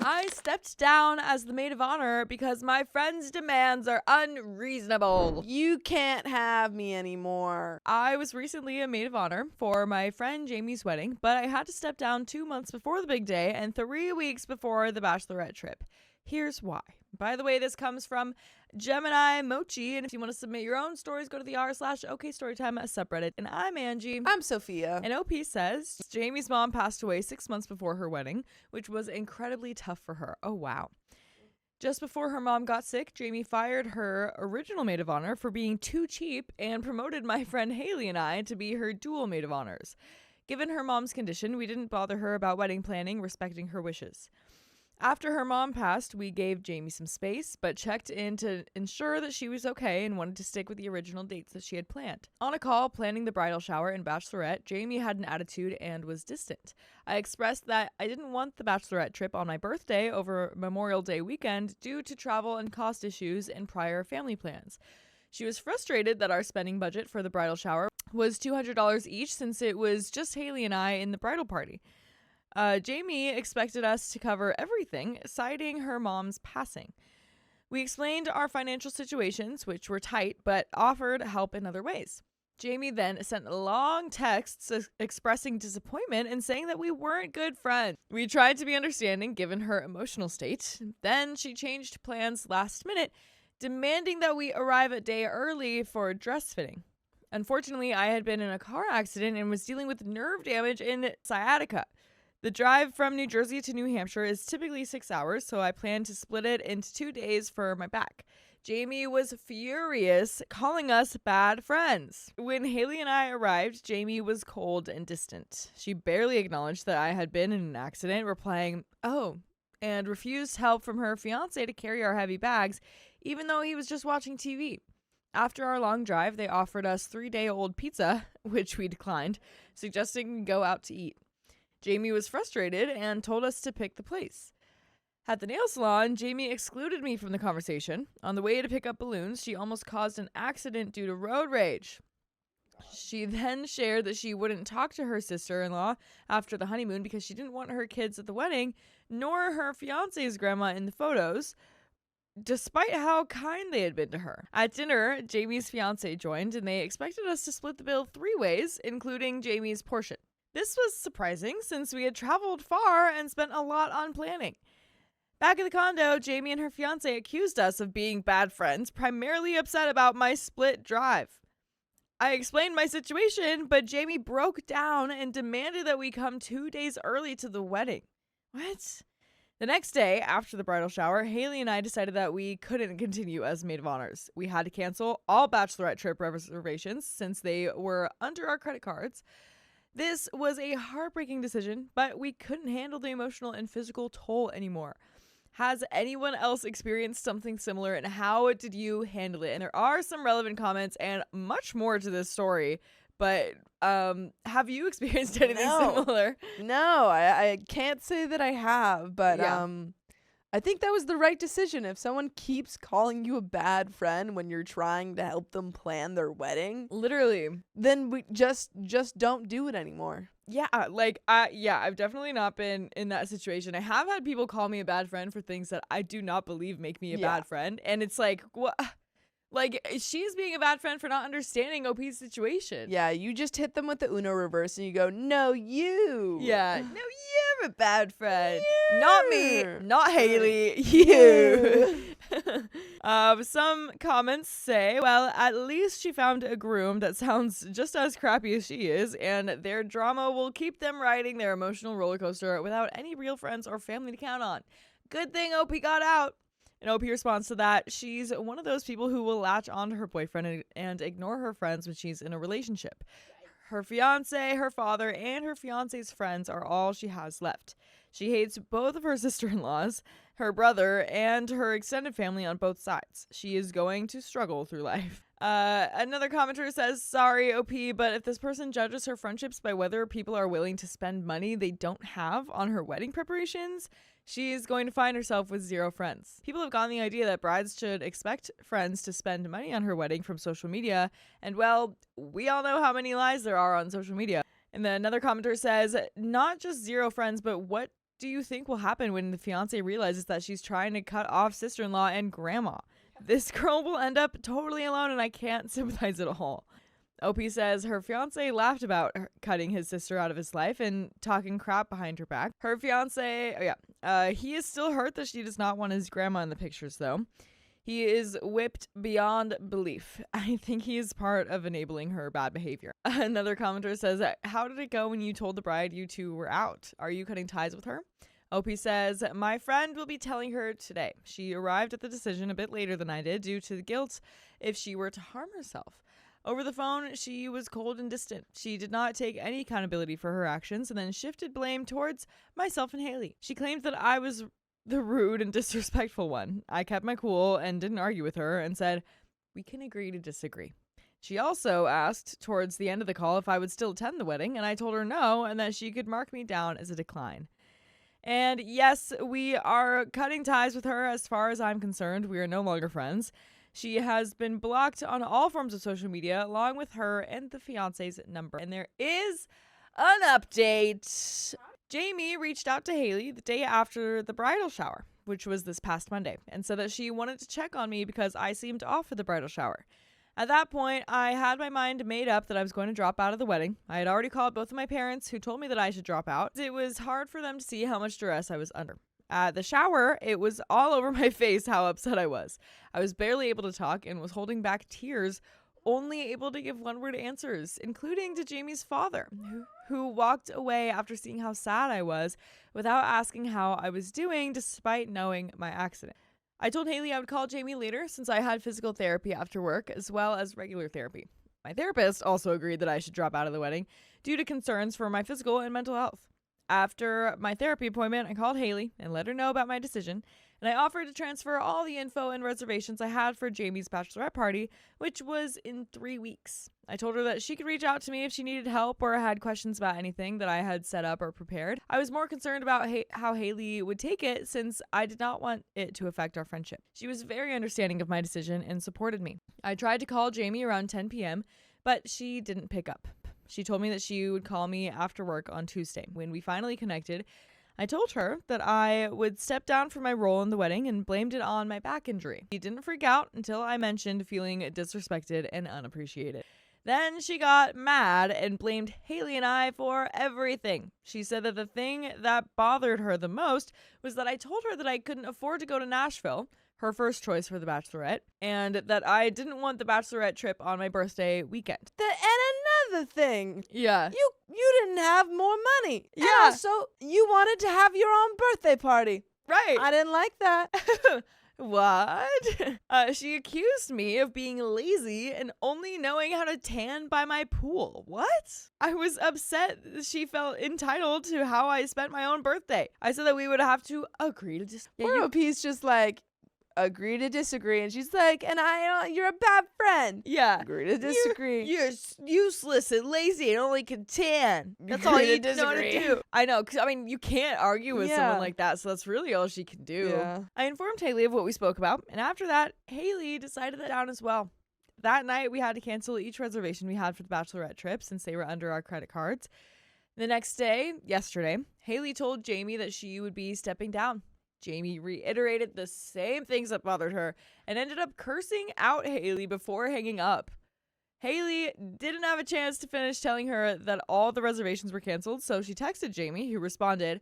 I stepped down as the maid of honor because my friend's demands are unreasonable. You can't have me anymore. I was recently a maid of honor for my friend Jamie's wedding, but I had to step down 2 months before the big day and 3 weeks before the bachelorette trip. Here's why. By the way, this comes from Gemini Mochi, and if you want to submit your own stories, go to the r/OKStorytime subreddit. And I'm Angie. I'm Sophia. And OP says Jamie's mom passed away 6 months before her wedding, which was incredibly tough for her. Oh, wow. Just before her mom got sick, Jamie fired her original maid of honor for being too cheap and promoted my friend Haley and I to be her dual maid of honors. Given her mom's condition, we didn't bother her about wedding planning, respecting her wishes. After her mom passed, we gave Jamie some space, but checked in to ensure that she was okay and wanted to stick with the original dates that she had planned. On a call planning the bridal shower and bachelorette, Jamie had an attitude and was distant. I expressed that I didn't want the bachelorette trip on my birthday over Memorial Day weekend due to travel and cost issues and prior family plans. She was frustrated that our spending budget for the bridal shower was $200 each since it was just Haley and I in the bridal party. Jamie expected us to cover everything, citing her mom's passing. We explained our financial situations, which were tight, but offered help in other ways. Jamie then sent long texts expressing disappointment and saying that we weren't good friends. We tried to be understanding given her emotional state. Then she changed plans last minute, demanding that we arrive a day early for dress fitting. Unfortunately, I had been in a car accident and was dealing with nerve damage in sciatica. The drive from New Jersey to New Hampshire is typically 6 hours, so I planned to split it into 2 days for my back. Jamie was furious, calling us bad friends. When Haley and I arrived, Jamie was cold and distant. She barely acknowledged that I had been in an accident, replying, "Oh," and refused help from her fiancé to carry our heavy bags, even though he was just watching TV. After our long drive, they offered us 3-day-old pizza, which we declined, suggesting we go out to eat. Jamie was frustrated and told us to pick the place. At the nail salon, Jamie excluded me from the conversation. On the way to pick up balloons, she almost caused an accident due to road rage. She then shared that she wouldn't talk to her sister-in-law after the honeymoon because she didn't want her kids at the wedding, nor her fiance's grandma in the photos, despite how kind they had been to her. At dinner, Jamie's fiance joined, and they expected us to split the bill 3 ways, including Jamie's portion. This was surprising since we had traveled far and spent a lot on planning. Back at the condo, Jamie and her fiancé accused us of being bad friends, primarily upset about my split drive. I explained my situation, but Jamie broke down and demanded that we come 2 days early to the wedding. What? The next day, after the bridal shower, Haley and I decided that we couldn't continue as maid of honors. We had to cancel all bachelorette trip reservations since they were under our credit cards. This was a heartbreaking decision, but we couldn't handle the emotional and physical toll anymore. Has anyone else experienced something similar, and how did you handle it? And there are some relevant comments and much more to this story, but have you experienced anything similar? No, I can't say that I have, but Yeah. I think that was the right decision. If someone keeps calling you a bad friend when you're trying to help them plan their wedding, Literally. then we just don't do it anymore. Yeah, I've definitely not been in that situation. I have had people call me a bad friend for things that I do not believe make me a bad friend. And it's like, what? Like, she's being a bad friend for not understanding OP's situation. Yeah, you just hit them with the Uno reverse and you go, "No, you." Yeah. No, you're a bad friend. You. Not me. Not Haley. You. Some comments say, well, at least she found a groom that sounds just as crappy as she is, and their drama will keep them riding their emotional roller coaster without any real friends or family to count on. Good thing OP got out. And OP responds to that, she's one of those people who will latch onto her boyfriend and ignore her friends when she's in a relationship. Her fiance, her father, and her fiance's friends are all she has left. She hates both of her sister-in-laws, her brother, and her extended family on both sides. She is going to struggle through life. Another commenter says, sorry, OP, but if this person judges her friendships by whether people are willing to spend money they don't have on her wedding preparations, she's going to find herself with 0 friends. People have gotten the idea that brides should expect friends to spend money on her wedding from social media, and well, we all know how many lies there are on social media. And then another commenter says, not just 0 friends, but what do you think will happen when the fiance realizes that she's trying to cut off sister-in-law and grandma? This girl will end up totally alone, and I can't sympathize at all. OP says her fiance laughed about cutting his sister out of his life and talking crap behind her back. Her fiance, he is still hurt that she does not want his grandma in the pictures, though. He is whipped beyond belief. I think he is part of enabling her bad behavior. Another commenter says, how did it go when you told the bride you two were out? Are you cutting ties with her? OP says, my friend will be telling her today. She arrived at the decision a bit later than I did due to the guilt if she were to harm herself. Over the phone, she was cold and distant. She did not take any accountability for her actions and then shifted blame towards myself and Haley. She claimed that I was the rude and disrespectful one. I kept my cool and didn't argue with her and said, we can agree to disagree. She also asked towards the end of the call if I would still attend the wedding, and I told her no and that she could mark me down as a decline. And yes, we are cutting ties with her as far as I'm concerned. We are no longer friends. She has been blocked on all forms of social media, along with her and the fiance's number. And there is an update. Jamie reached out to Haley the day after the bridal shower, which was this past Monday, and said that she wanted to check on me because I seemed off for the bridal shower. At that point, I had my mind made up that I was going to drop out of the wedding. I had already called both of my parents, who told me that I should drop out. It was hard for them to see how much duress I was under. At the shower, it was all over my face how upset I was. I was barely able to talk and was holding back tears, only able to give one-word answers, including to Jamie's father, who walked away after seeing how sad I was without asking how I was doing despite knowing my accident. I told Haley I would call Jamie later since I had physical therapy after work as well as regular therapy. My therapist also agreed that I should drop out of the wedding due to concerns for my physical and mental health. After my therapy appointment, I called Haley and let her know about my decision, and I offered to transfer all the info and reservations I had for Jamie's bachelorette party, which was in 3 weeks. I told her that she could reach out to me if she needed help or had questions about anything that I had set up or prepared. I was more concerned about how Haley would take it since I did not want it to affect our friendship. She was very understanding of my decision and supported me. I tried to call Jamie around 10 p.m., but she didn't pick up. She told me that she would call me after work on Tuesday. When we finally connected, I told her that I would step down from my role in the wedding and blamed it on my back injury. She didn't freak out until I mentioned feeling disrespected and unappreciated. Then she got mad and blamed Haley and I for everything. She said that the thing that bothered her the most was that I told her that I couldn't afford to go to Nashville, her first choice for the bachelorette, and that I didn't want the bachelorette trip on my birthday weekend. And another thing. Yeah. You didn't have more money. Yeah. And also, you wanted to have your own birthday party. Right. I didn't like that. What? She accused me of being lazy and only knowing how to tan by my pool. What? I was upset she felt entitled to how I spent my own birthday. I said that we would have to agree to disagree. Poor OP's just like, agree to disagree. And she's like, and you're a bad friend. Yeah. Agree to disagree. You're useless and lazy and only can tan. That's all you know how to do. I know, because, I mean, you can't argue with someone like that, so that's really all she can do. Yeah. I informed Haley of what we spoke about, and after that, Haley decided that down as well. That night, we had to cancel each reservation we had for the bachelorette trip since they were under our credit cards. The next day, yesterday, Haley told Jamie that she would be stepping down. Jamie reiterated the same things that bothered her and ended up cursing out Haley before hanging up. Haley didn't have a chance to finish telling her that all the reservations were canceled, so she texted Jamie, who responded,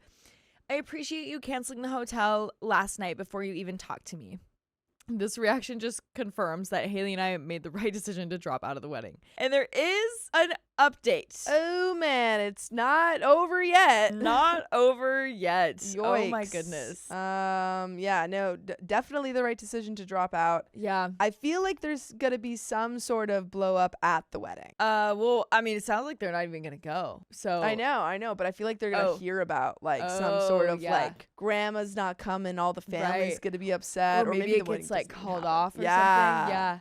I appreciate you canceling the hotel last night before you even talked to me. This reaction just confirms that Haley and I made the right decision to drop out of the wedding. And there is an update. Oh man, it's not over yet. Not over yet. Yikes. Oh my goodness. Yeah, no, definitely the right decision to drop out. Yeah. I feel like there's gonna be some sort of blow up at the wedding. Well, I mean, it sounds like they're not even gonna go. So I know, but I feel like they're gonna hear about like some sort of like grandma's not coming, all the family's gonna be upset, or maybe it gets like called off or something. Yeah.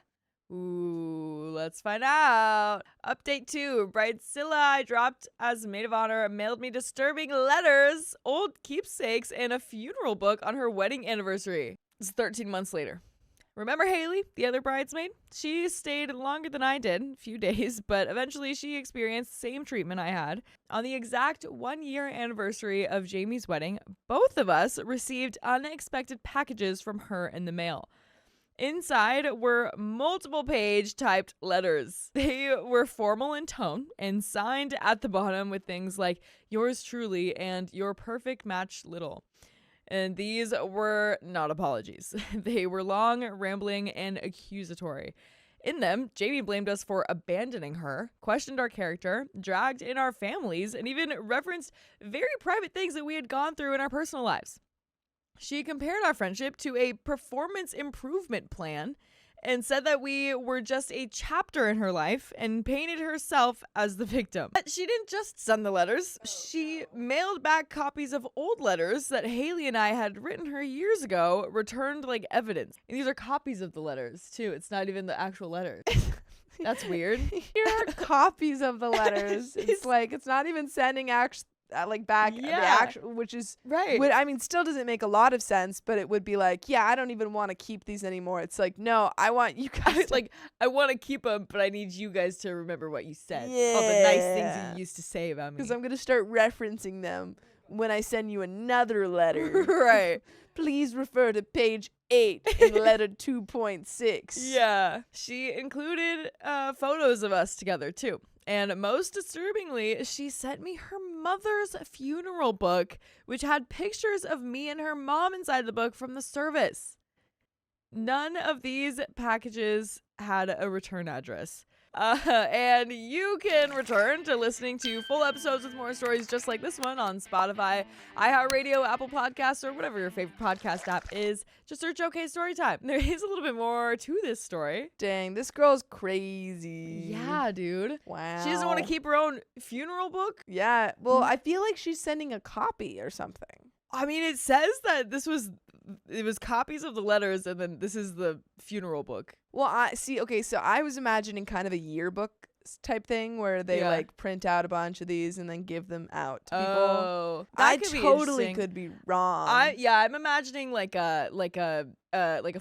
Ooh, let's find out. Update 2. Bridezilla I dropped as Maid of Honor mailed me disturbing letters, old keepsakes, and a funeral book on her wedding anniversary. It's 13 months later. Remember Haley, the other bridesmaid? She stayed longer than I did, a few days, but eventually she experienced the same treatment I had. On the exact 1-year anniversary of Jamie's wedding, both of us received unexpected packages from her in the mail. Inside were multiple page typed letters. They were formal in tone and signed at the bottom with things like yours truly and your perfect match little. And these were not apologies. They were long, rambling, and accusatory. In them, Jamie blamed us for abandoning her, questioned our character, dragged in our families, and even referenced very private things that we had gone through in our personal lives. She compared our friendship to a performance improvement plan and said that we were just a chapter in her life and painted herself as the victim. But she didn't just send the letters. She mailed back copies of old letters that Haley and I had written her years ago, returned like evidence. And these are copies of the letters, too. It's not even the actual letters. That's weird. Here are copies of the letters. It's like, it's not even sending back the actual, which is right. I mean, still doesn't make a lot of sense, but it would be like, yeah, I don't even want to keep these anymore. It's like, no, I want you guys I want to keep them, but I need you guys to remember what you said. All the nice things you used to say about me. Because I'm going to start referencing them when I send you another letter. Right. Please refer to page 8 in letter 2.6. Yeah. She included photos of us together, too. And most disturbingly, she sent me her mother's funeral book, which had pictures of me and her mom inside the book from the service. None of these packages had a return address. And you can return to listening to full episodes with more stories just like this one on Spotify, iHeartRadio, Apple Podcasts, or whatever your favorite podcast app is. Just search OK Storytime. There is a little bit more to this story. Dang, this girl's crazy. Yeah, dude. Wow. She doesn't want to keep her own funeral book? Yeah, well, I feel like she's sending a copy or something. I mean, it says that it was copies of the letters, and then this is the funeral book. Well, so I was imagining kind of a yearbook type thing where they like print out a bunch of these and then give them out to people. Oh, I totally could be wrong. I'm imagining like a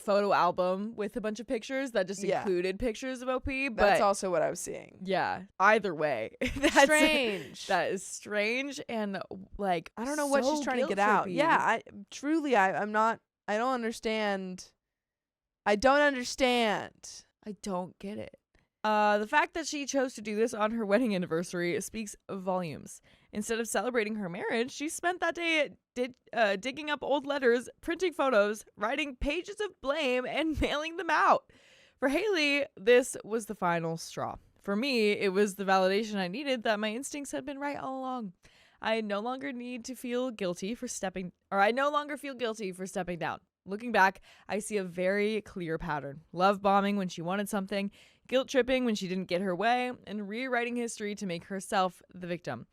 photo album with a bunch of pictures that just included pictures of OP. But that's also what I was seeing. Yeah. Either way, that's strange. That is strange, and like I don't know what she's trying to get out. Yeah, I'm not. I don't understand. I don't get it. The fact that she chose to do this on her wedding anniversary speaks volumes. Instead of celebrating her marriage, she spent that day digging up old letters, printing photos, writing pages of blame, and mailing them out. For Haley, this was the final straw. For me, it was the validation I needed that my instincts had been right all along. I no longer feel guilty for stepping down. Looking back, I see a very clear pattern. Love bombing when she wanted something, guilt tripping when she didn't get her way, and rewriting history to make herself the victim.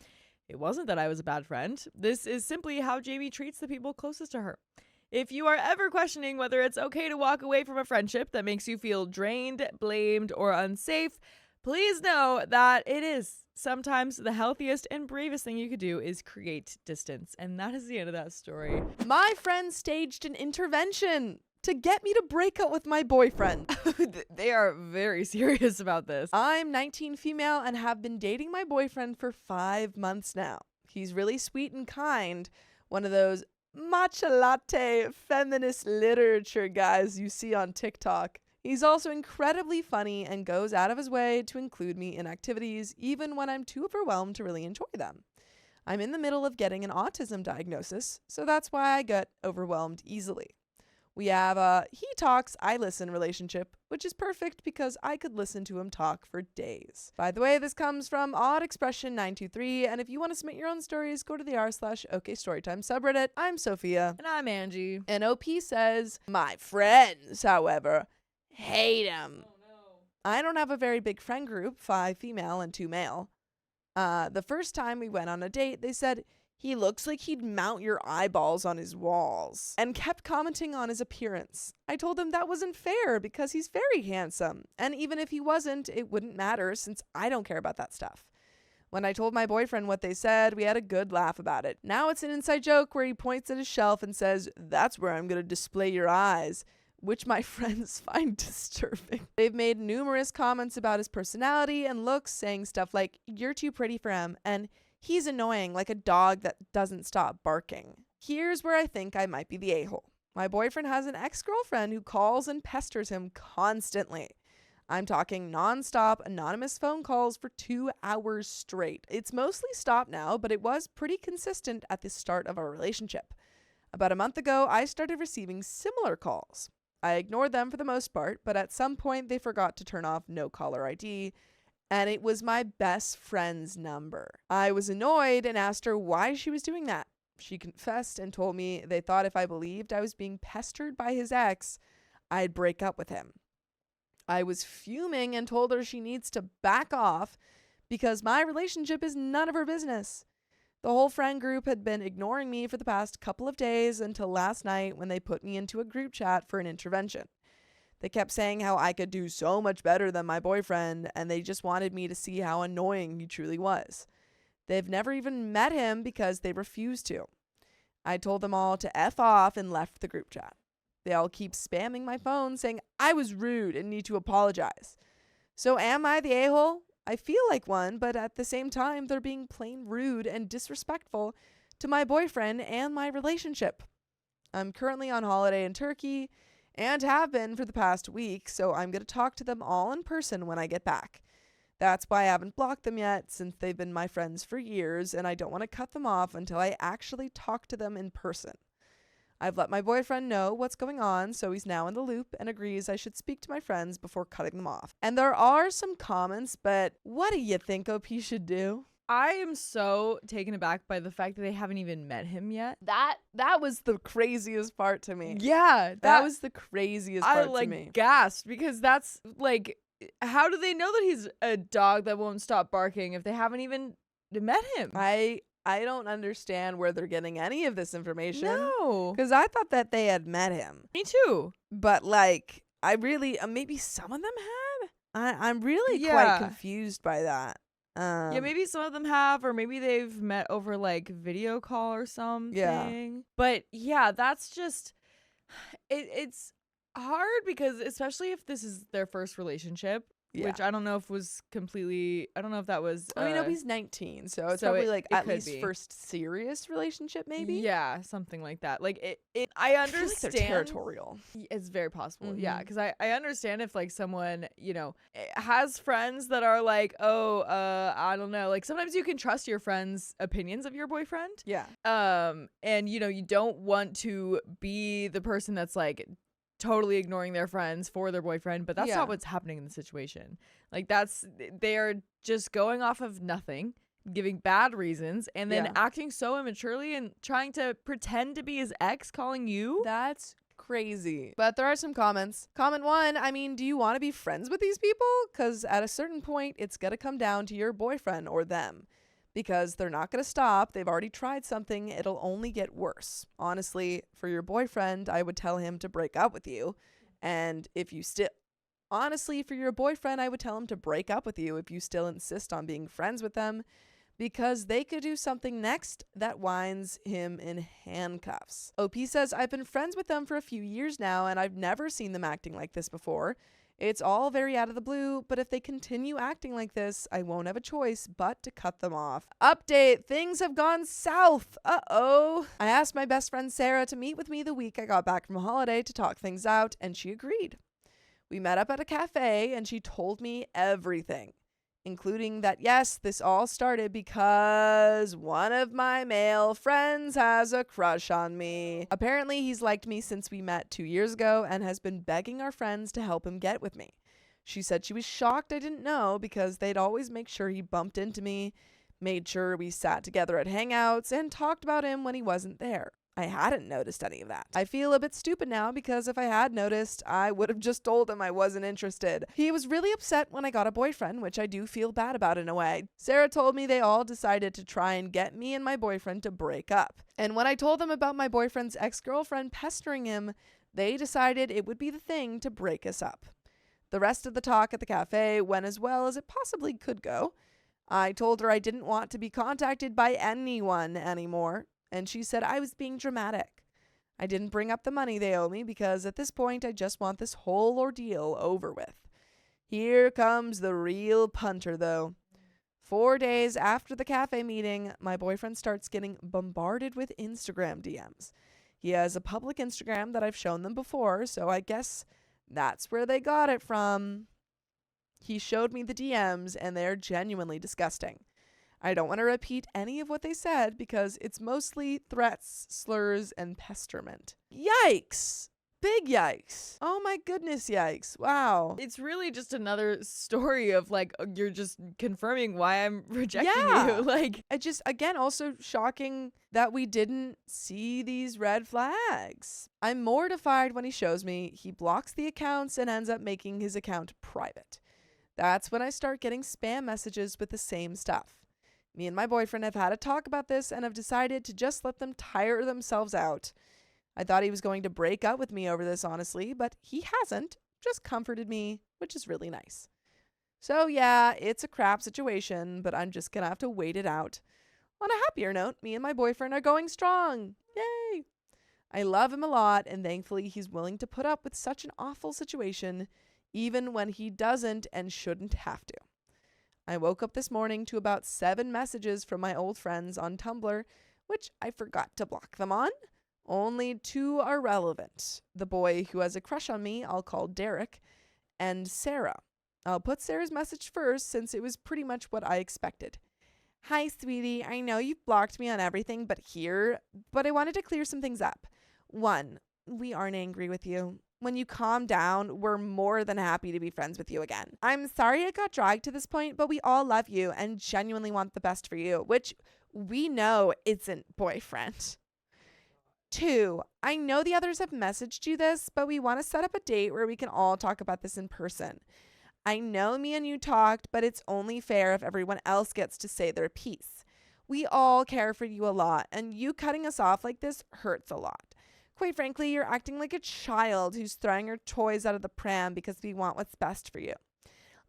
It wasn't that I was a bad friend. This is simply how Jamie treats the people closest to her. If you are ever questioning whether it's okay to walk away from a friendship that makes you feel drained, blamed, or unsafe, please know that it is. Sometimes the healthiest and bravest thing you could do is create distance. And that is the end of that story. My friend staged an intervention to get me to break up with my boyfriend. They are very serious about this. I'm 19 female and have been dating my boyfriend for 5 months now. He's really sweet and kind. One of those matcha latte feminist literature guys you see on TikTok. He's also incredibly funny and goes out of his way to include me in activities, even when I'm too overwhelmed to really enjoy them. I'm in the middle of getting an autism diagnosis, so that's why I get overwhelmed easily. We have a he talks, I listen relationship, which is perfect because I could listen to him talk for days. By the way, this comes from Odd Expression 923, and if you want to submit your own stories, go to the r/OKStorytime subreddit. I'm Sophia. And I'm Angie. And OP says, my friends, however, hate him. Oh, no. I don't have a very big friend group, 5 female and 2 male. The first time we went on a date, they said, he looks like he'd mount your eyeballs on his walls, and kept commenting on his appearance. I told him that wasn't fair because he's very handsome, and even if he wasn't, it wouldn't matter since I don't care about that stuff. When I told my boyfriend what they said, we had a good laugh about it. Now it's an inside joke where he points at his shelf and says, that's where I'm going to display your eyes, which my friends find disturbing. They've made numerous comments about his personality and looks, saying stuff like, "You're too pretty for him," and "He's annoying, like a dog that doesn't stop barking." Here's where I think I might be the a-hole. My boyfriend has an ex-girlfriend who calls and pesters him constantly. I'm talking non-stop anonymous phone calls for 2 hours straight. It's mostly stopped now, but it was pretty consistent at the start of our relationship. About a month ago, I started receiving similar calls. I ignored them for the most part, but at some point they forgot to turn off no caller ID, and it was my best friend's number. I was annoyed and asked her why she was doing that. She confessed and told me they thought if I believed I was being pestered by his ex, I'd break up with him. I was fuming and told her she needs to back off because my relationship is none of her business. The whole friend group had been ignoring me for the past couple of days until last night when they put me into a group chat for an intervention. They kept saying how I could do so much better than my boyfriend, and they just wanted me to see how annoying he truly was. They've never even met him because they refused to. I told them all to F off and left the group chat. They all keep spamming my phone saying I was rude and need to apologize. So am I the a-hole? I feel like one, but at the same time, they're being plain rude and disrespectful to my boyfriend and my relationship. I'm currently on holiday in Turkey and have been for the past week, so I'm going to talk to them all in person when I get back. That's why I haven't blocked them yet, since they've been my friends for years, and I don't want to cut them off until I actually talk to them in person. I've let my boyfriend know what's going on, so he's now in the loop and agrees I should speak to my friends before cutting them off. And there are some comments, but what do you think OP should do? I am so taken aback by the fact that they haven't even met him yet. That was the craziest part to me. Yeah, That was the craziest part I to me. gasped because that's like, how do they know that he's a dog that won't stop barking if they haven't even met him? I don't understand where they're getting any of this information. No. Because I thought that they had met him. Me too. But like, I really, maybe some of them had? I'm really quite confused by that. Yeah, maybe some of them have, or maybe they've met over like video call or something. Yeah. But yeah, that's just, it's hard because especially if this is their first relationship, which I don't know if was completely, I don't know if that was. I mean, he's 19, so it's probably like at least first serious relationship, maybe. Yeah, something like that. Like I understand. I feel like they're territorial. It's very possible. Yeah, because I understand if like someone, has friends that are like, oh, I don't know. Like sometimes you can trust your friends' opinions of your boyfriend. Yeah. And you don't want to be the person that's like totally ignoring their friends for their boyfriend, but that's not what's happening in the situation. Like they are just going off of nothing, giving bad reasons, and then acting so immaturely and trying to pretend to be his ex, calling you. That's crazy. But there are some comments. Comment 1, I mean, do you want to be friends with these people? Because at a certain point, it's going to come down to your boyfriend or them. Because they're not going to stop. They've already tried something. It'll only get worse. Honestly, for your boyfriend, I would tell him to break up with you. And if you still... Honestly, for your boyfriend, I would tell him to break up with you if you still insist on being friends with them. Because they could do something next that winds him in handcuffs. OP says, I've been friends with them for a few years now, and I've never seen them acting like this before. It's all very out of the blue, but if they continue acting like this, I won't have a choice but to cut them off. Update, things have gone south. Uh-oh. I asked my best friend Sarah to meet with me the week I got back from holiday to talk things out, and she agreed. We met up at a cafe, and she told me everything, including that, yes, this all started because one of my male friends has a crush on me. Apparently, he's liked me since we met 2 years ago and has been begging our friends to help him get with me. She said she was shocked I didn't know because they'd always make sure he bumped into me, made sure we sat together at hangouts, and talked about him when he wasn't there. I hadn't noticed any of that. I feel a bit stupid now because if I had noticed, I would have just told him I wasn't interested. He was really upset when I got a boyfriend, which I do feel bad about in a way. Sarah told me they all decided to try and get me and my boyfriend to break up. And when I told them about my boyfriend's ex-girlfriend pestering him, they decided it would be the thing to break us up. The rest of the talk at the cafe went as well as it possibly could go. I told her I didn't want to be contacted by anyone anymore, and she said I was being dramatic. I didn't bring up the money they owe me because at this point I just want this whole ordeal over with. Here comes the real punter, though. 4 days after the cafe meeting, my boyfriend starts getting bombarded with Instagram DMs. He has a public Instagram that I've shown them before, so I guess that's where they got it from. He showed me the DMs, and they're genuinely disgusting. I don't want to repeat any of what they said because it's mostly threats, slurs, and pesterment. Yikes! Big yikes. Oh my goodness, yikes. Wow. It's really just another story of like, you're just confirming why I'm rejecting Yeah. you. Like, It just, again, also shocking that we didn't see these red flags. I'm mortified when he shows me. He blocks the accounts and ends up making his account private. That's when I start getting spam messages with the same stuff. Me and my boyfriend have had a talk about this and have decided to just let them tire themselves out. I thought he was going to break up with me over this, honestly, but he hasn't. Just comforted me, which is really nice. So yeah, it's a crap situation, but I'm just gonna have to wait it out. On a happier note, me and my boyfriend are going strong. Yay! I love him a lot, and thankfully he's willing to put up with such an awful situation, even when he doesn't and shouldn't have to. I woke up this morning to about 7 messages from my old friends on Tumblr, which I forgot to block them on. Only 2 are relevant. The boy who has a crush on me, I'll call Derek, and Sarah. I'll put Sarah's message first since it was pretty much what I expected. Hi, sweetie. I know you've blocked me on everything but I wanted to clear some things up. 1, we aren't angry with you. When you calm down, we're more than happy to be friends with you again. I'm sorry it got dragged to this point, but we all love you and genuinely want the best for you, which we know isn't boyfriend. 2, I know the others have messaged you this, but we want to set up a date where we can all talk about this in person. I know me and you talked, but it's only fair if everyone else gets to say their piece. We all care for you a lot, and you cutting us off like this hurts a lot. Quite frankly, you're acting like a child who's throwing her toys out of the pram because we want what's best for you.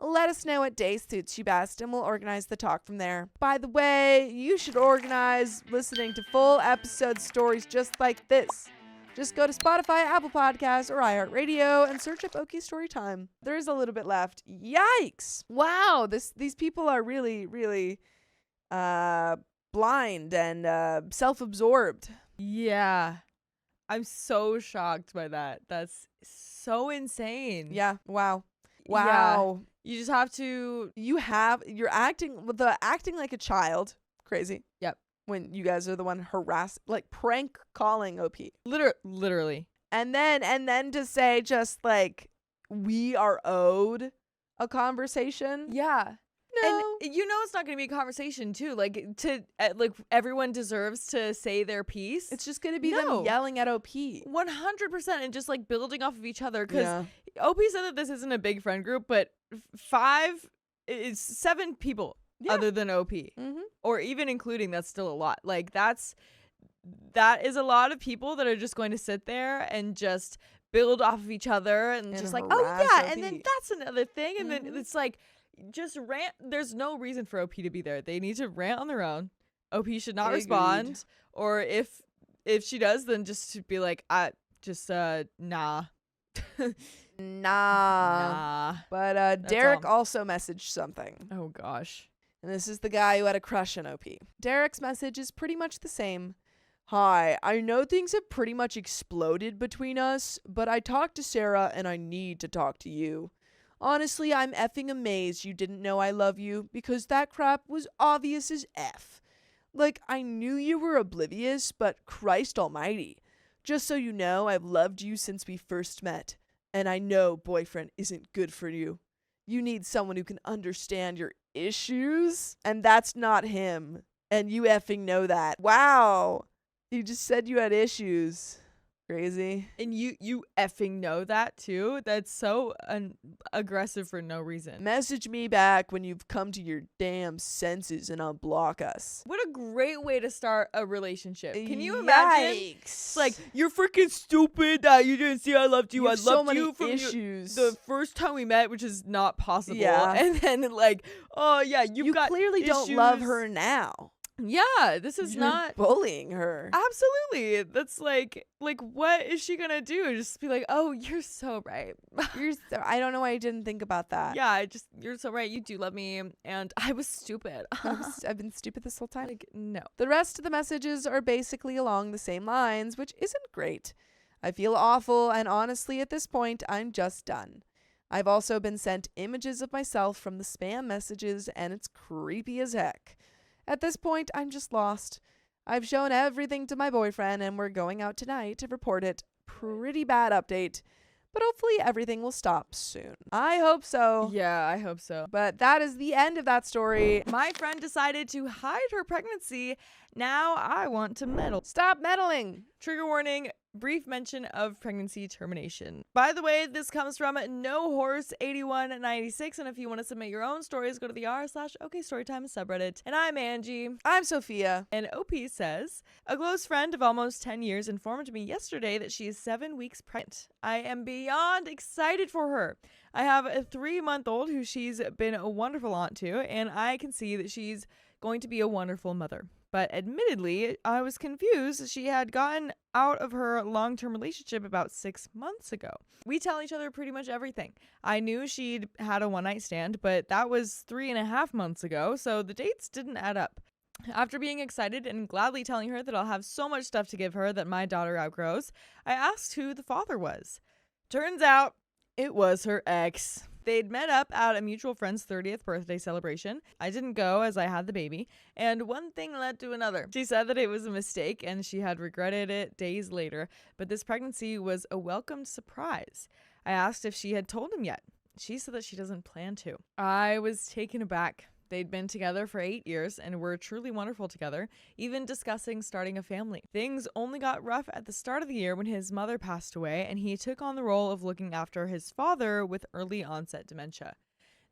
Let us know what day suits you best, and we'll organize the talk from there. By the way, you should organize listening to full episode stories just like this. Just go to Spotify, Apple Podcasts, or iHeartRadio and search up OK Storytime. There is a little bit left. Yikes! Wow, these people are really, really blind and self-absorbed. yeah. I'm so shocked by that. That's so insane. Yeah. Wow. Yeah. You just have to. You're acting like a child. Crazy. Yep. When you guys are the one prank calling OP. Literally. And then to say just like we are owed a conversation. Yeah. No. And you know it's not going to be a conversation too. Like everyone deserves to say their piece. It's just going to be them yelling at OP. 100% and just like building off of each other because OP said that this isn't a big friend group, but 7 people other than OP. Mm-hmm. Or even including, that's still a lot. Like that is a lot of people that are just going to sit there and just build off of each other and just like, oh yeah, OP. and then that's another thing. And then it's like just rant. There's no reason for OP to be there. They need to rant on their own. OP should not respond. Or if she does, then just to be like, nah. Nah. But Derek also messaged something. Oh gosh. And this is the guy who had a crush on OP. Derek's message is pretty much the same. Hi, I know things have pretty much exploded between us, but I talked to Sarah and I need to talk to you. Honestly, I'm effing amazed you didn't know I love you because that crap was obvious as F. Like, I knew you were oblivious, but Christ almighty. Just so you know, I've loved you since we first met. And I know boyfriend isn't good for you. You need someone who can understand your issues. And that's not him. And you effing know that. Wow. You just said you had issues. Crazy. And you effing know that too? That's so aggressive for no reason. Message me back when you've come to your damn senses and unblock us. What a great way to start a relationship. Can you imagine? Yikes. Like, you're freaking stupid that you didn't see I loved you. You I have so loved many you from issues. the first time we met, which is not possible. Yeah. And then like, oh yeah, you got clearly don't issues. love her now. Yeah, this is You're not bullying her. absolutely. That's like what is she gonna do? Just be like, oh, you're so right. I don't know why I didn't think about that. Yeah, you're so right. You do love me, and I was stupid. I've been stupid this whole time. Like, no. The rest of the messages are basically along the same lines, which isn't great. I feel awful, and honestly, at this point, I'm just done. I've also been sent images of myself from the spam messages, and it's creepy as heck. At this point, I'm just lost. I've shown everything to my boyfriend, and we're going out tonight to report it. Pretty bad update. But hopefully everything will stop soon. I hope so. Yeah, I hope so. But that is the end of that story. My friend decided to hide her pregnancy. Now I want to meddle. Stop meddling. Trigger warning, brief mention of pregnancy termination. By the way, this comes from No Horse 8196, and if you want to submit your own stories, go to the r/OKStorytime subreddit. And I'm Angie. I'm Sophia. And OP says, a close friend of almost 10 years informed me yesterday that she is 7 weeks pregnant. I am beyond excited for her. I have a 3-month-old who she's been a wonderful aunt to, and I can see that she's going to be a wonderful mother. But admittedly, I was confused. She had gotten out of her long-term relationship about 6 months ago. We tell each other pretty much everything. I knew she'd had a one-night stand, but that was 3.5 months ago, so the dates didn't add up. After being excited and gladly telling her that I'll have so much stuff to give her that my daughter outgrows, I asked who the father was. Turns out, it was her ex. They'd met up at a mutual friend's 30th birthday celebration. I didn't go as I had the baby, and one thing led to another. She said that it was a mistake and she had regretted it days later, but this pregnancy was a welcomed surprise. I asked if she had told him yet. She said that she doesn't plan to. I was taken aback. They'd been together for 8 years and were truly wonderful together, even discussing starting a family. Things only got rough at the start of the year when his mother passed away and he took on the role of looking after his father with early onset dementia.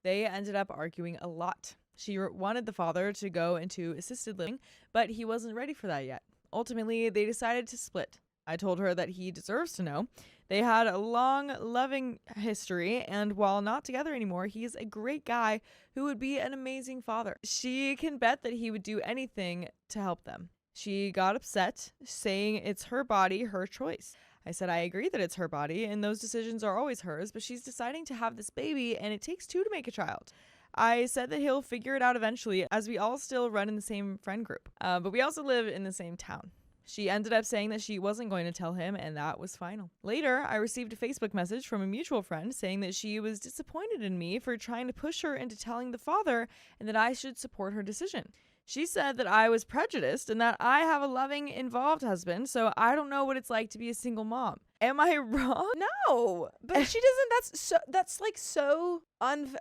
They ended up arguing a lot. She wanted the father to go into assisted living, but he wasn't ready for that yet. Ultimately, they decided to split. I told her that he deserves to know. They had a long, loving history, and while not together anymore, he is a great guy who would be an amazing father. She can bet that he would do anything to help them. She got upset, saying it's her body, her choice. I said I agree that it's her body, and those decisions are always hers, but she's deciding to have this baby, and it takes 2 to make a child. I said that he'll figure it out eventually, as we all still run in the same friend group, but we also live in the same town. She ended up saying that she wasn't going to tell him, and that was final. Later, I received a Facebook message from a mutual friend saying that she was disappointed in me for trying to push her into telling the father and that I should support her decision. She said that I was prejudiced and that I have a loving, involved husband, so I don't know what it's like to be a single mom. Am I wrong? No, but she doesn't. That's like so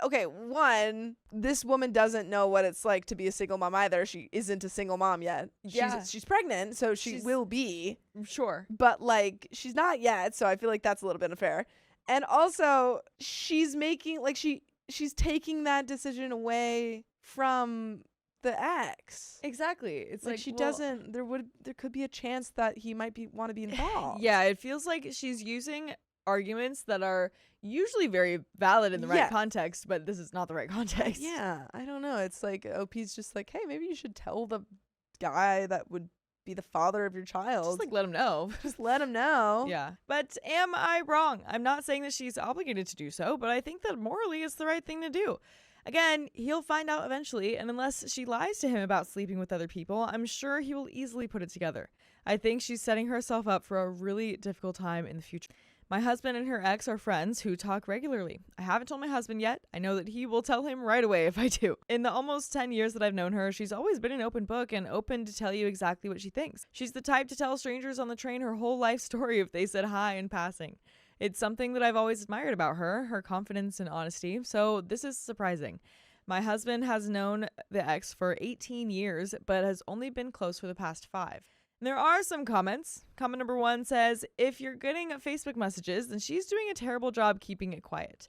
okay, one, this woman doesn't know what it's like to be a single mom either. She isn't a single mom yet. She's pregnant, so she will be. Sure. But like she's not yet, so I feel like that's a little bit unfair. And also, she's making she's taking that decision away from the ex. Exactly. It's like she doesn't. There could be a chance that he might want to be involved. Yeah, it feels like she's using arguments that are usually very valid in the right context, but this is not the right context. Yeah, I don't know. It's like OP's just like, hey, maybe you should tell the guy that would be the father of your child. Just like let him know. Just let him know. Yeah. But am I wrong? I'm not saying that she's obligated to do so, but I think that morally it's the right thing to do. Again, he'll find out eventually, and unless she lies to him about sleeping with other people, I'm sure he will easily put it together. I think she's setting herself up for a really difficult time in the future. My husband and her ex are friends who talk regularly. I haven't told my husband yet. I know that he will tell him right away if I do. In the almost 10 years that I've known her, she's always been an open book and open to tell you exactly what she thinks. She's the type to tell strangers on the train her whole life story if they said hi in passing. It's something that I've always admired about her confidence and honesty, so this is surprising. My husband has known the ex for 18 years, but has only been close for the past 5. There are some comments. Comment number 1 says, if you're getting Facebook messages, then she's doing a terrible job keeping it quiet.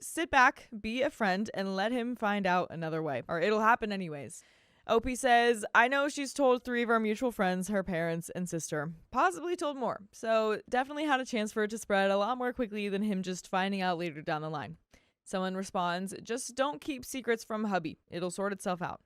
Sit back, be a friend, and let him find out another way, or it'll happen anyways. OP says, I know she's told 3 of our mutual friends, her parents, and sister. Possibly told more. So definitely had a chance for it to spread a lot more quickly than him just finding out later down the line. Someone responds, just don't keep secrets from hubby. It'll sort itself out.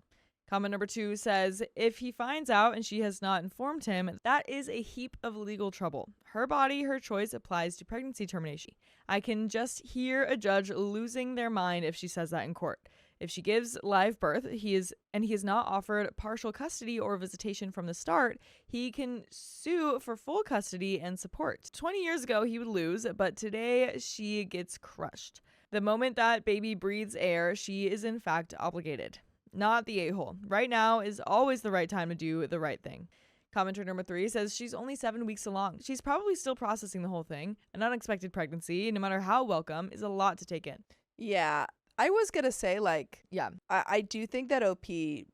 Comment number 2 says, if he finds out and she has not informed him, that is a heap of legal trouble. Her body, her choice applies to pregnancy termination. I can just hear a judge losing their mind if she says that in court. If she gives live birth, he is not offered partial custody or visitation from the start, he can sue for full custody and support. 20 years ago, he would lose, but today she gets crushed. The moment that baby breathes air, she is in fact obligated. Not the a-hole. Right now is always the right time to do the right thing. Commenter number 3 says she's only 7 weeks along. She's probably still processing the whole thing. An unexpected pregnancy, no matter how welcome, is a lot to take in. Yeah. I was going to say, yeah, I do think that OP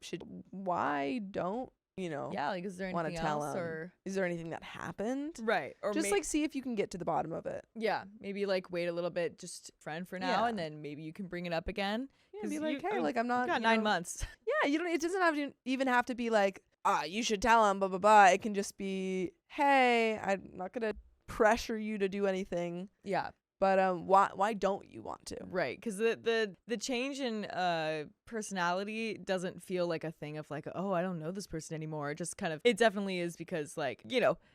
should, why don't, yeah, is there want to anything tell else him? or Is there anything that happened? right? Or just see if you can get to the bottom of it. yeah, maybe wait a little bit, just friend for now, Yeah. and then maybe you can bring it up again. Yeah, be like, hey, I'm not. You've got 9 months. Yeah, it doesn't have to even have to be like, you should tell him, blah, blah, blah. It can just be, hey, I'm not going to pressure you to do anything. Yeah. But why don't you want to? Right, because the change in personality doesn't feel like a thing of oh, I don't know this person anymore. Just kind of, it definitely is because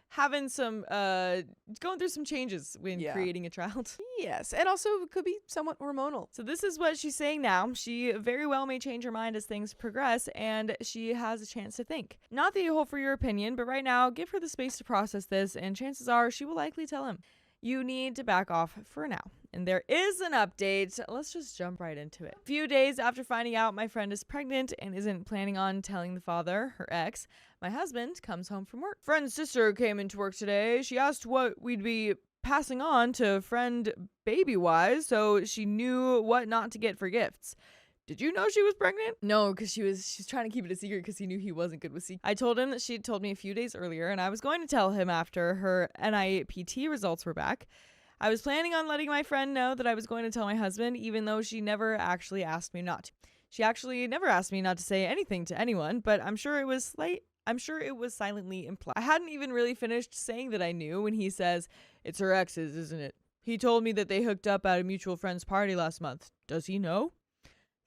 having some going through some changes when creating a child. Yes, and also it could be somewhat hormonal. So this is what she's saying now. She very well may change her mind as things progress, and she has a chance to think. Not that you hold for your opinion, but right now, give her the space to process this, and chances are she will likely tell him. You need to back off for now. And there is an update. Let's just jump right into it. A few days after finding out my friend is pregnant and isn't planning on telling the father, her ex, my husband comes home from work. Friend's sister came into work today. She asked what we'd be passing on to friend baby-wise, so she knew what not to get for gifts. Did you know she was pregnant? No, because she's trying to keep it a secret because he knew he wasn't good with secrets. I told him that she had told me a few days earlier, and I was going to tell him after her NIPT results were back. I was planning on letting my friend know that I was going to tell my husband, even though she never actually asked me not to. She actually never asked me not to say anything to anyone, but I'm sure it was silently implied. I hadn't even really finished saying that I knew when he says, "It's her ex's, isn't it? He told me that they hooked up at a mutual friend's party last month. Does he know?"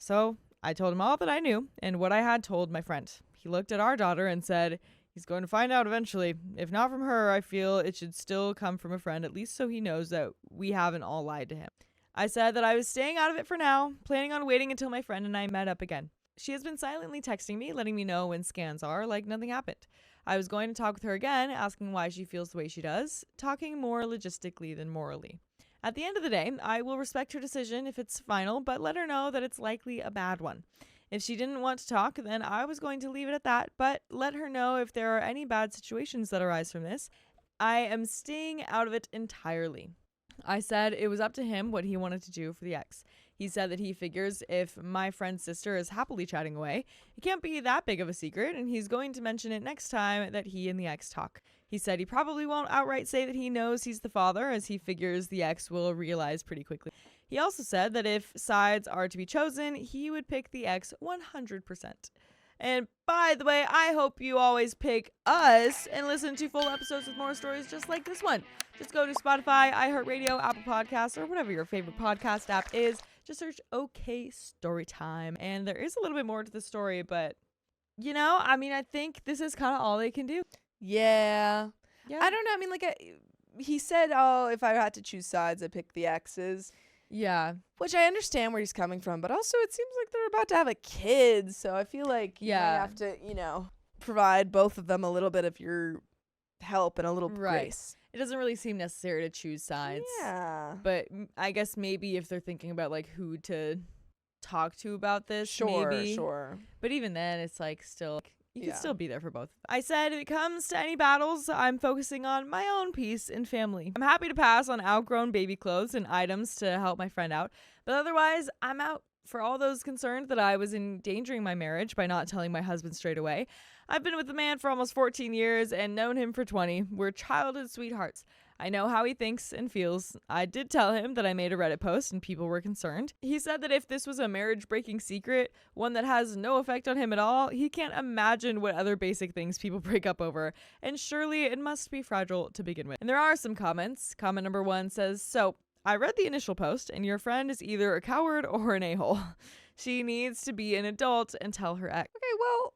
So I told him all that I knew and what I had told my friend. He looked at our daughter and said, he's going to find out eventually. If not from her, I feel it should still come from a friend, at least so he knows that we haven't all lied to him. I said that I was staying out of it for now, planning on waiting until my friend and I met up again. She has been silently texting me, letting me know when scans are, like nothing happened. I was going to talk with her again, asking why she feels the way she does, talking more logistically than morally. At the end of the day, I will respect her decision if it's final, but let her know that it's likely a bad one. If she didn't want to talk, then I was going to leave it at that, but let her know if there are any bad situations that arise from this. I am staying out of it entirely. I said it was up to him what he wanted to do for the ex. He said that he figures if my friend's sister is happily chatting away, it can't be that big of a secret, and he's going to mention it next time that he and the ex talk. He said he probably won't outright say that he knows he's the father, as he figures the ex will realize pretty quickly. He also said that if sides are to be chosen, he would pick the ex 100%. And by the way, I hope you always pick us and listen to full episodes with more stories just like this one. Just go to Spotify, iHeartRadio, Apple Podcasts, or whatever your favorite podcast app is. Just search OK Storytime. And there is a little bit more to the story, but, I think this is kind of all they can do. Yeah. I don't know. He said, if I had to choose sides, I'd pick the exes. Yeah. Which I understand where he's coming from, but also it seems like they're about to have a kid, so I feel like you might have to, provide both of them a little bit of your help and a little grace. It doesn't really seem necessary to choose sides. Yeah. But I guess maybe if they're thinking about who to talk to about this, maybe. Sure. But even then, it's still... You can still be there for both. I said, if it comes to any battles, I'm focusing on my own peace and family. I'm happy to pass on outgrown baby clothes and items to help my friend out, but otherwise, I'm out. For all those concerned that I was endangering my marriage by not telling my husband straight away, I've been with the man for almost 14 years and known him for 20. We're childhood sweethearts. I know how he thinks and feels. I did tell him that I made a Reddit post and people were concerned. He said that if this was a marriage-breaking secret, one that has no effect on him at all, he can't imagine what other basic things people break up over. And surely it must be fragile to begin with. And there are some comments. Comment number 1 says, so, I read the initial post and your friend is either a coward or an a-hole. She needs to be an adult and tell her ex. Okay, well,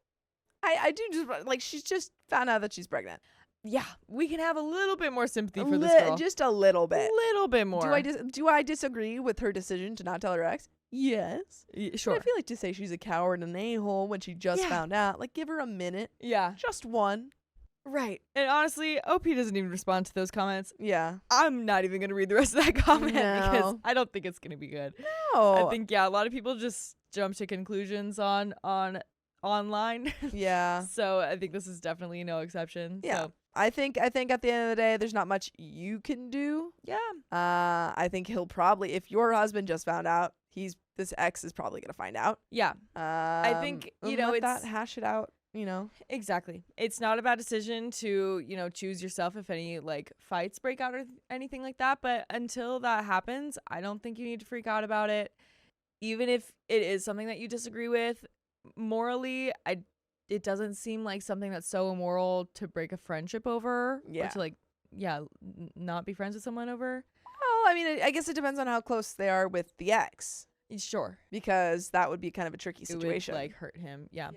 I do just, like, she's just found out that she's pregnant. Yeah, we can have a little bit more sympathy for this girl. Just a little bit. Little bit more. Do I disagree with her decision to not tell her ex? Yes. Sure. But I feel like to say she's a coward and an a-hole when she just found out, like, give her a minute. Yeah. Just one. Right. And honestly, OP doesn't even respond to those comments. Yeah. I'm not even going to read the rest of that comment because I don't think it's going to be good. No. I think, a lot of people just jump to conclusions on online. Yeah. So I think this is definitely no exception. Yeah. So. I think at the end of the day, there's not much you can do. Yeah. I think he'll probably, if your husband just found out, this ex is probably gonna find out. Yeah. I think, that hash it out. Exactly. It's not a bad decision to, choose yourself if any like fights break out or anything like that. But until that happens, I don't think you need to freak out about it. Even if it is something that you disagree with, morally, it doesn't seem like something that's so immoral to break a friendship over. Yeah. Or to not be friends with someone over. Oh, I mean, I guess it depends on how close they are with the ex. Sure. Because that would be kind of a tricky situation. It would, hurt him. Yeah.